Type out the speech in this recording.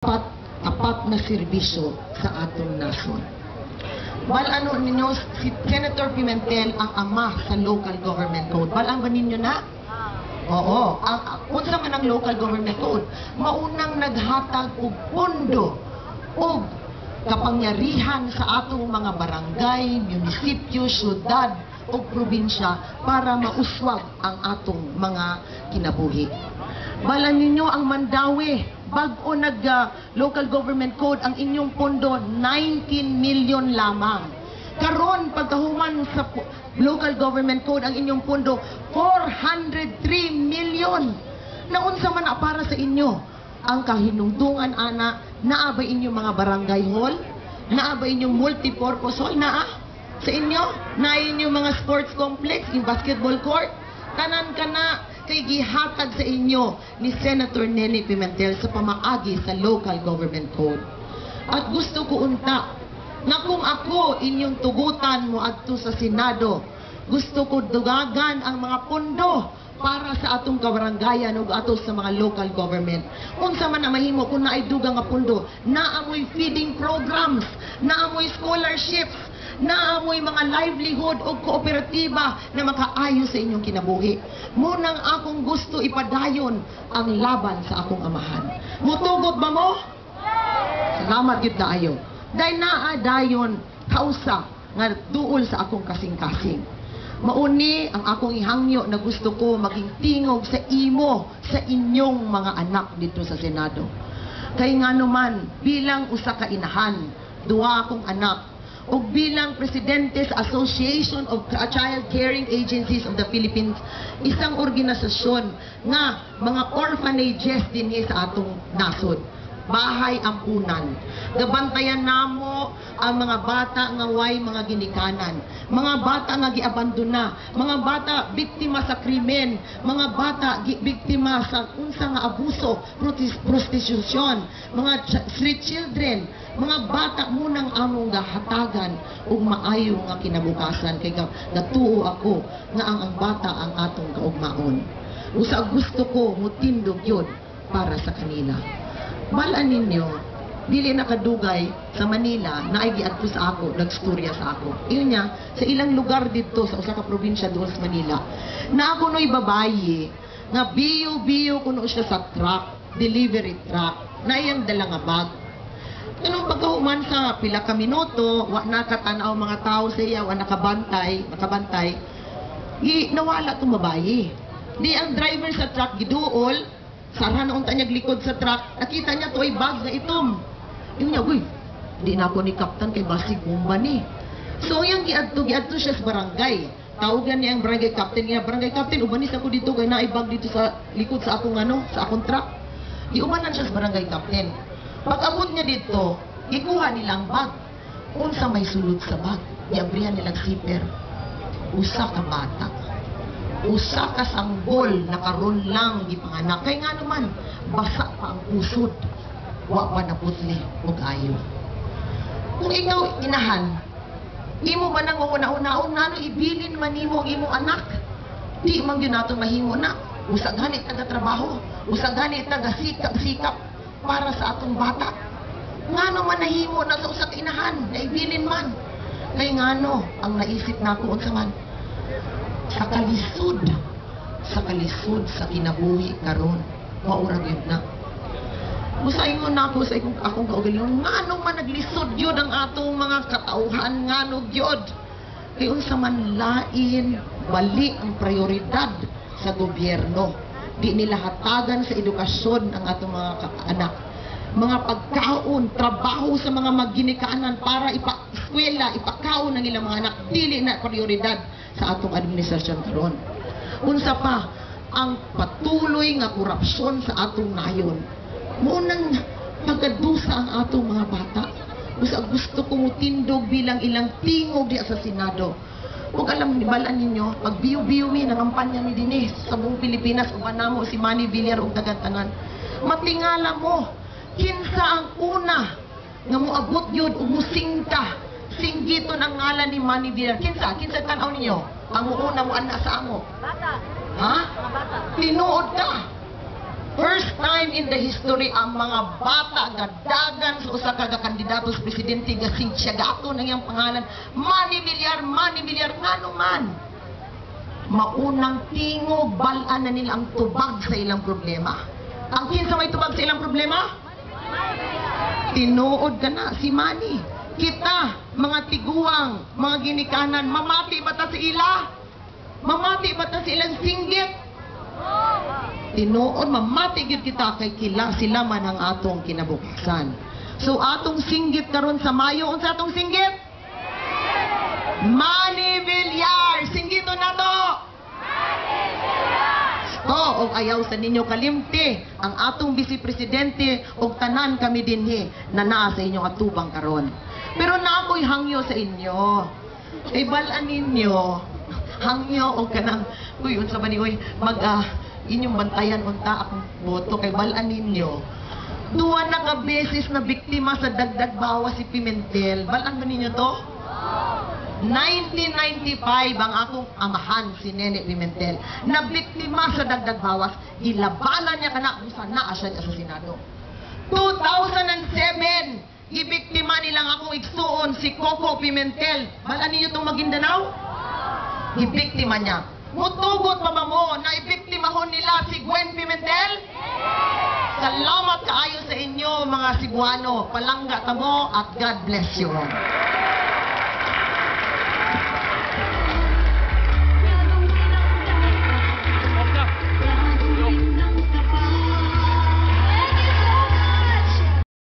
tapat na serbisyo sa atong nasod. Ano ninyo, si Senator Pimentel ang ama sa local government code. Balaan ba ninyo na? Oo. Unsa man ang local government code, maunang naghatag og pondo og kapangyarihan sa atong mga barangay, munisipyo, syudad o probinsya para mauswag ang atong mga kinabuhi. Balaan ninyo ang Mandawi, bago local government code, ang inyong pondo 19 million lamang. Karon pagkahuman sa local government code, ang inyong pondo 403 million. Naunsa man na para sa inyo ang kahinungtungan ana, naabay inyong mga barangay hall, naabay inyong multipurpose hall, sa inyo, na inyong mga sports complex, yung basketball court, tanan ka na kay gihatag sa inyo ni Senator Nene Pimentel sa pamaagi sa local government code. At gusto ko unta na kung ako inyong tugutan mo adto sa Senado, gusto ko dugagan ang mga pondo para sa atong kabarangayan ug ato sa mga local government. Unsa man na mahimo kung naay dugang nga pondo, naamoy feeding programs, naamoy scholarships, naamoy mga livelihood o kooperatiba na makaayo sa inyong kinabuhi. Munang akong gusto ipadayon ang laban sa akong amahan. Mutugot ba mo? Salamat gid kaayo. Dahil naadayon kausa nga duol sa akong kasing-kasing. Mauni ang akong ihangyo na gusto ko maging tingog sa imo, sa inyong mga anak dito sa Senado. Kay nga naman, bilang usa ka inahan, duha akong anak, o bilang Presidente sa Association of Child Caring Agencies of the Philippines, isang organisasyon nga mga orphanages din sa atong nasod. Bahay ampunan. Gabantayan namo ang mga bata nga way mga ginikanan, mga bata nga giabandona, mga bata biktima sa krimen, mga bata biktima sa unsa nga abuso, prostitusyon, mga street children, mga bata munang among gahatagan og maayo nga kinabukasan kay gatuo ako nga ang bata ang atong kaugmaon. Usa gusto ko mutindog yun para sa kanila. Balaan ninyo, dili nakadugay sa Manila na ay giadto sa ako, nagstorya sa ako. Iyon niya, sa ilang lugar dito sa usa ka probinsya doon sa Manila, na ako no'y babayi, nga biyo-biyo kuno siya sa truck, delivery truck, na iyang dala nga bag. Anong pagkahuman sa pila ka minuto, wa nakatanaw mga tao sa iya, wa nakabantay, nawala itong babayi. Di ang driver sa truck giduol, sara na unta niya likod sa truck, nakita niya to ay bag na itom. Yung niya, uy, di na ako ni Kaptan kay basig bomba ni. So yung giadto siya sa barangay. Tawagan niya ang barangay captain niya, barangay captain, ubanis ako dito kay naay bag dito sa likod sa akong sa akong truck. Iubanan siya sa barangay captain. Pag-abot niya dito, ikuha nilang bag. Unsa may sulod sa bag, iabrihan nilang zipper. Usa ka bata. Usa ka sanggol na karon lang gipanganak. Kay nga naman, basa pa ang pusod. Wa pa naputli og ayo. Kung ikaw inahan, imo man ang una-una ibilin man nimo ang imong anak. Di man gyud nato mahimo na. Usa gani taga trabaho, usa gani taga sikap para sa atong bata. Ngano man nahimo na sa usa ka inahan, na ibilin man. Kay ngano ang naisip nako unsa man sa kalisod sa kinabuhi karon, maura gyud na. Musaingon na ako sa akong kaugalingon, ngano man naglisod yun ang atong mga katauhan, ngano gyud. Kay unsa man lain, bali ang prioridad sa gobyerno. Di nila hatagan sa edukasyon ang atong mga anak. Mga pagkaon, trabaho sa mga magginikanan para ipa-eskwela, ipakaon ng ilang mga anak, dili na prioridad sa atong administrasyon karon. Unsa pa ang patuloy nga korupsyon sa atong nayon. Munang pagkadusa ang atong mga bata. Gusto ko mutindog bilang ilang tingog di sa Senado. Kung alam ni balaan ninyo, pag biyo-biyowi ng kampanya ni Dines sa buong Pilipinas, kung anamo si Manny Villar o tagantanan, matingala mo, kinsa ang una nga moabot yun o musingta, singgiton ang ngalan ni Manny Villar. Kinsa tanaw ninyo? Ang una mo anak sa amo. Bata. Ha? Tinuod ka. First time in the history ang mga bata gadagan sa usa ka kandidato sa presidente nga Sintiagato na iyang pangalan, Manny Villar ngano man. Maunang tingog balaan na nila ang tubag sa ilang problema. Ang kinsa may tubag sa ilang problema? Tinuod ka na si Manny. Kita, mga tiguang, mga ginikanan, mamati ba ta sa ila? Mamati ba ta sa ilang singgit? Tinuod, mamati gyud kita kay sila man ang atong kinabukasan. So atong singgit karon sa Mayo, unsa atong singgit? Manny Villar, singgito na to. Og ayaw sa ninyo kalimti ang atong vice presidente og tanan kami dinhi na naa sa inyong atubang karon. Pero na ako'y hangyo sa inyo. Ay balaan ninyo hangyo og kanang uy unsa ba ni uy inyong bantayan unta akong boto kay balaan ninyo. Duwa na ka beses na biktima sa dagdag bawas si Pimentel. Balaan ba ninyo to? 1995 ang akong amahan si Nene Pimentel na biktima sa dagdag bawas, gilabanan niya kana kung saan naa siya sa Senado. 2007 gibiktima nilang akong igsuon si Coco Pimentel. Balaan ninyo itong Maguindanao? Gibiktima niya. Mutugot pa ba mo na ibiktimahon nila si Gwen Pimentel? Salamat kaayo sa inyo mga Cebuano. Palangga ta mo at God bless you.